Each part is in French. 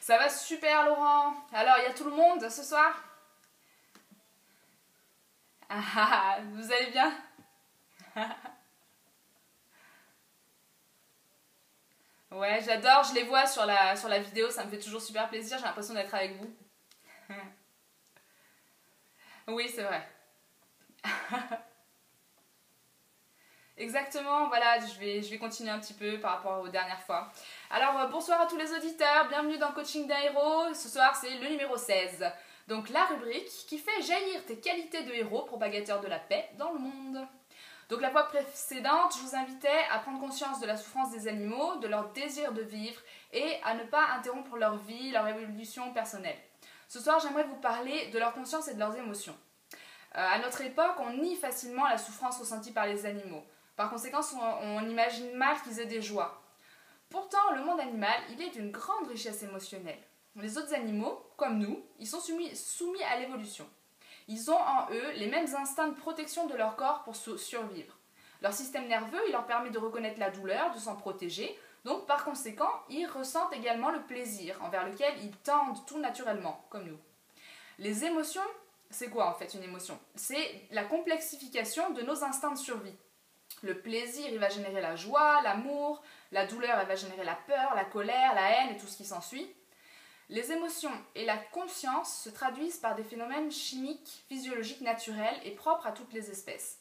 Ça va super Laurent. Alors, il y a tout le monde ce soir? Ah, vous allez bien? Ouais, j'adore, je les vois sur la vidéo, ça me fait toujours super plaisir, j'ai l'impression d'être avec vous. Oui, c'est vrai. Exactement, voilà, je vais continuer un petit peu par rapport aux dernières fois. Alors, bonsoir à tous les auditeurs, bienvenue dans Coaching d'un héros. Ce soir, c'est le numéro 16. Donc, la rubrique qui fait jaillir tes qualités de héros propagateur de la paix dans le monde. Donc, la fois précédente, je vous invitais à prendre conscience de la souffrance des animaux, de leur désir de vivre et à ne pas interrompre leur vie, leur évolution personnelle. Ce soir, j'aimerais vous parler de leur conscience et de leurs émotions. À notre époque, on nie facilement la souffrance ressentie par les animaux. Par conséquent, on imagine mal qu'ils aient des joies. Pourtant, le monde animal, il est d'une grande richesse émotionnelle. Les autres animaux, comme nous, ils sont soumis à l'évolution. Ils ont en eux les mêmes instincts de protection de leur corps pour survivre. Leur système nerveux, il leur permet de reconnaître la douleur, de s'en protéger. Donc, par conséquent, ils ressentent également le plaisir, envers lequel ils tendent tout naturellement, comme nous. Les émotions, c'est quoi en fait une émotion? C'est la complexification de nos instincts de survie. Le plaisir, il va générer la joie, l'amour. La douleur, elle va générer la peur, la colère, la haine et tout ce qui s'ensuit. Les émotions et la conscience se traduisent par des phénomènes chimiques, physiologiques, naturels et propres à toutes les espèces.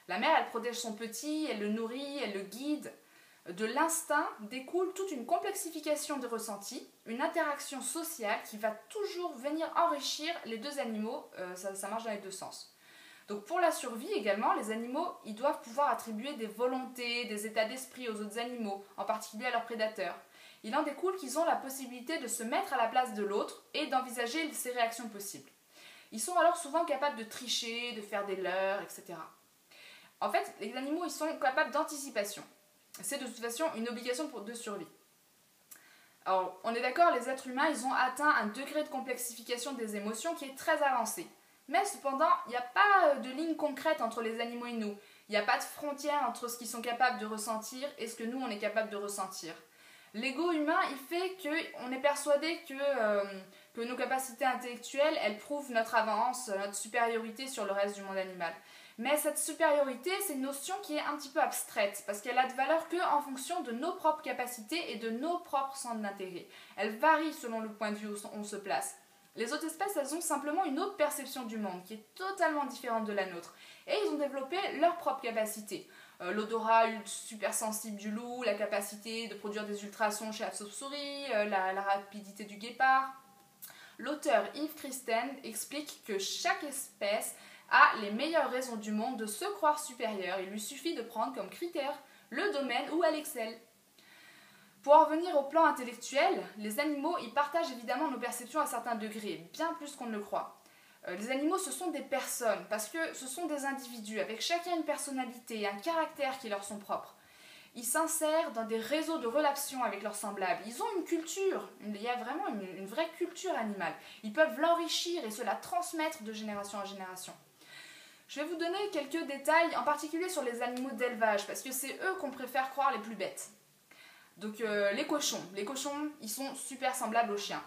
La mère, elle protège son petit, elle le nourrit, elle le guide. De l'instinct découle toute une complexification des ressentis, une interaction sociale qui va toujours venir enrichir les deux animaux, ça marche dans les deux sens. Donc pour la survie également, les animaux, ils doivent pouvoir attribuer des volontés, des états d'esprit aux autres animaux, en particulier à leurs prédateurs. Il en découle qu'ils ont la possibilité de se mettre à la place de l'autre et d'envisager ses réactions possibles. Ils sont alors souvent capables de tricher, de faire des leurres, etc. En fait, les animaux, ils sont capables d'anticipation. C'est de toute façon une obligation de survie. Alors, on est d'accord, les êtres humains, ils ont atteint un degré de complexification des émotions qui est très avancé. Mais cependant, il n'y a pas de ligne concrète entre les animaux et nous. Il n'y a pas de frontière entre ce qu'ils sont capables de ressentir et ce que nous, on est capable de ressentir. L'ego humain, il fait qu'on est persuadé que nos capacités intellectuelles, elles prouvent notre avance, notre supériorité sur le reste du monde animal. Mais cette supériorité, c'est une notion qui est un petit peu abstraite, parce qu'elle a de valeur qu'en fonction de nos propres capacités et de nos propres centres d'intérêt. Elle varie selon le point de vue où on se place. Les autres espèces, elles ont simplement une autre perception du monde, qui est totalement différente de la nôtre. Et ils ont développé leurs propres capacités. L'odorat super sensible du loup, la capacité de produire des ultrasons chez la chauve-souris, la rapidité du guépard. L'auteur Yves Christen explique que chaque espèce a les meilleures raisons du monde de se croire supérieure. Il lui suffit de prendre comme critère le domaine où elle excelle. Pour en revenir au plan intellectuel, les animaux, ils partagent évidemment nos perceptions à certains degrés, bien plus qu'on ne le croit. Les animaux, ce sont des personnes, parce que ce sont des individus, avec chacun une personnalité, un caractère qui leur sont propres. Ils s'insèrent dans des réseaux de relations avec leurs semblables. Ils ont une culture, il y a vraiment une vraie culture animale. Ils peuvent l'enrichir et se la transmettre de génération en génération. Je vais vous donner quelques détails, en particulier sur les animaux d'élevage, parce que c'est eux qu'on préfère croire les plus bêtes. Donc les cochons, ils sont super semblables aux chiens.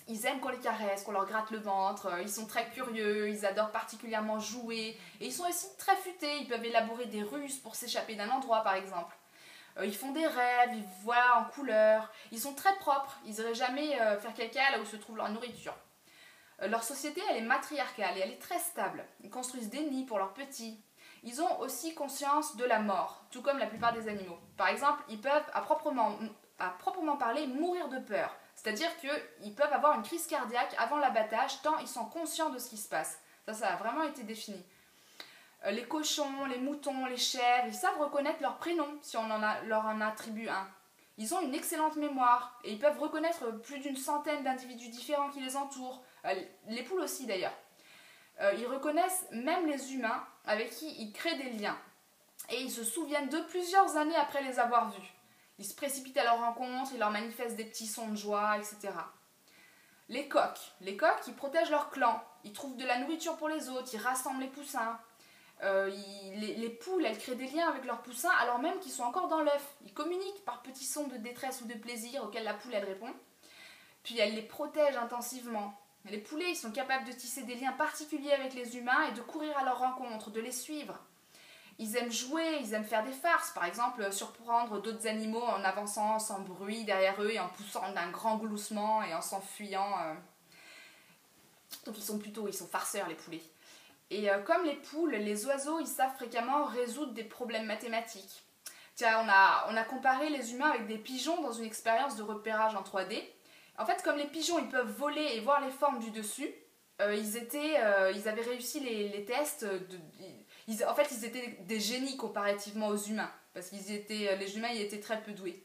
Ils aiment qu'on les caresse, qu'on leur gratte le ventre, ils sont très curieux, ils adorent particulièrement jouer, et ils sont aussi très futés, ils peuvent élaborer des ruses pour s'échapper d'un endroit par exemple. Ils font des rêves, ils voient en couleur, ils sont très propres, ils n'iraient jamais faire caca là où se trouve leur nourriture. Leur société, elle est matriarcale et elle est très stable. Ils construisent des nids pour leurs petits. Ils ont aussi conscience de la mort, tout comme la plupart des animaux. Par exemple, ils peuvent, à proprement parler, mourir de peur. C'est-à-dire qu'ils peuvent avoir une crise cardiaque avant l'abattage, tant ils sont conscients de ce qui se passe. Ça a vraiment été défini. Les cochons, les moutons, les chèvres, ils savent reconnaître leur prénom si on leur en attribue un. Ils ont une excellente mémoire et ils peuvent reconnaître plus d'une centaine d'individus différents qui les entourent. Les poules aussi d'ailleurs. Ils reconnaissent même les humains avec qui ils créent des liens. Et ils se souviennent d'eux plusieurs années après les avoir vus. Ils se précipitent à leur rencontre, ils leur manifestent des petits sons de joie, etc. Les coqs, ils protègent leur clan. Ils trouvent de la nourriture pour les autres, ils rassemblent les poussins. Les poules, elles créent des liens avec leurs poussins alors même qu'ils sont encore dans l'œuf. Ils communiquent par petits sons de détresse ou de plaisir auxquels la poule, elle répond. puis elles les protègent intensivement. Les poulets, ils sont capables de tisser des liens particuliers avec les humains et de courir à leur rencontre, de les suivre. Ils aiment jouer, ils aiment faire des farces, par exemple surprendre d'autres animaux en avançant sans bruit derrière eux et en poussant d'un grand gloussement et en s'enfuyant. Donc ils sont farceurs les poulets. Et comme les poules, les oiseaux, ils savent fréquemment résoudre des problèmes mathématiques. Tiens, on a comparé les humains avec des pigeons dans une expérience de repérage en 3D. En fait, comme les pigeons, ils peuvent voler et voir les formes du dessus, ils avaient réussi les tests. En fait, ils étaient des génies comparativement aux humains. Parce que les humains, ils étaient très peu doués.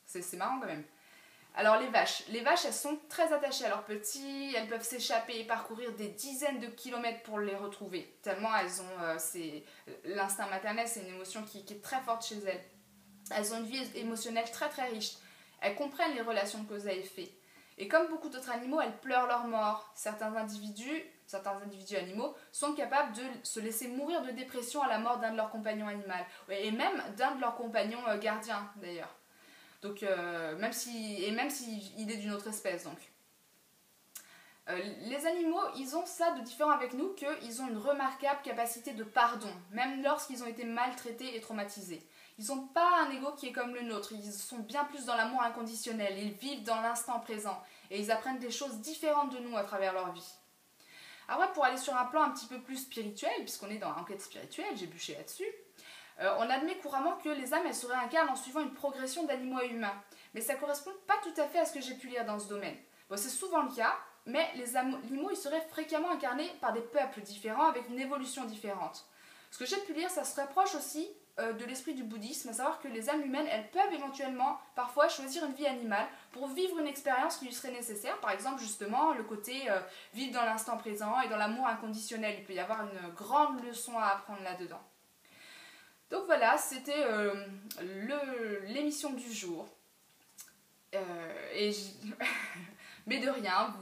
C'est marrant quand même. Alors les vaches, elles sont très attachées à leurs petits, elles peuvent s'échapper et parcourir des dizaines de kilomètres pour les retrouver. Tellement elles ont, l'instinct maternel, c'est une émotion qui est très forte chez elles. Elles ont une vie émotionnelle très très riche. Elles comprennent les relations de cause à effet. Et comme beaucoup d'autres animaux, elles pleurent leur mort. Certains individus animaux sont capables de se laisser mourir de dépression à la mort d'un de leurs compagnons animaux. Et même d'un de leurs compagnons gardiens d'ailleurs. Donc, même s'il est d'une autre espèce. Donc. Les animaux, ils ont ça de différent avec nous, qu'ils ont une remarquable capacité de pardon, même lorsqu'ils ont été maltraités et traumatisés. Ils n'ont pas un ego qui est comme le nôtre, ils sont bien plus dans l'amour inconditionnel, ils vivent dans l'instant présent, et ils apprennent des choses différentes de nous à travers leur vie. Alors ouais, pour aller sur un plan un petit peu plus spirituel, puisqu'on est dans l'enquête spirituelle, j'ai bûché là-dessus, on admet couramment que les âmes, elles se réincarnent en suivant une progression d'animaux à humains. Mais ça ne correspond pas tout à fait à ce que j'ai pu lire dans ce domaine. Bon, c'est souvent le cas, mais les animaux, ils seraient fréquemment incarnés par des peuples différents avec une évolution différente. Ce que j'ai pu lire, ça se rapproche aussi de l'esprit du bouddhisme, à savoir que les âmes humaines, elles peuvent éventuellement, parfois, choisir une vie animale pour vivre une expérience qui lui serait nécessaire. Par exemple, justement, le côté vivre dans l'instant présent et dans l'amour inconditionnel. Il peut y avoir une grande leçon à apprendre là-dedans. Donc voilà, c'était l'émission du jour. Mais de rien,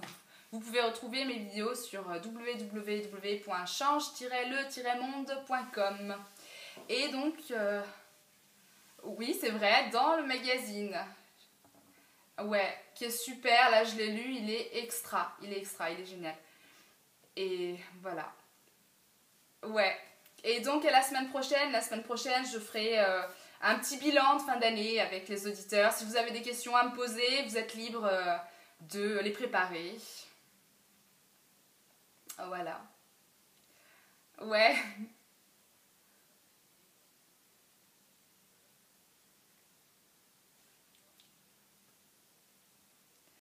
vous pouvez retrouver mes vidéos sur www.change-le-monde.com. Et donc, oui, c'est vrai, dans le magazine. Ouais, qui est super, là je l'ai lu, il est extra, il est génial. Et voilà. Ouais. Et donc la semaine prochaine, je ferai un petit bilan de fin d'année avec les auditeurs. Si vous avez des questions à me poser, vous êtes libre de les préparer. Voilà. Ouais.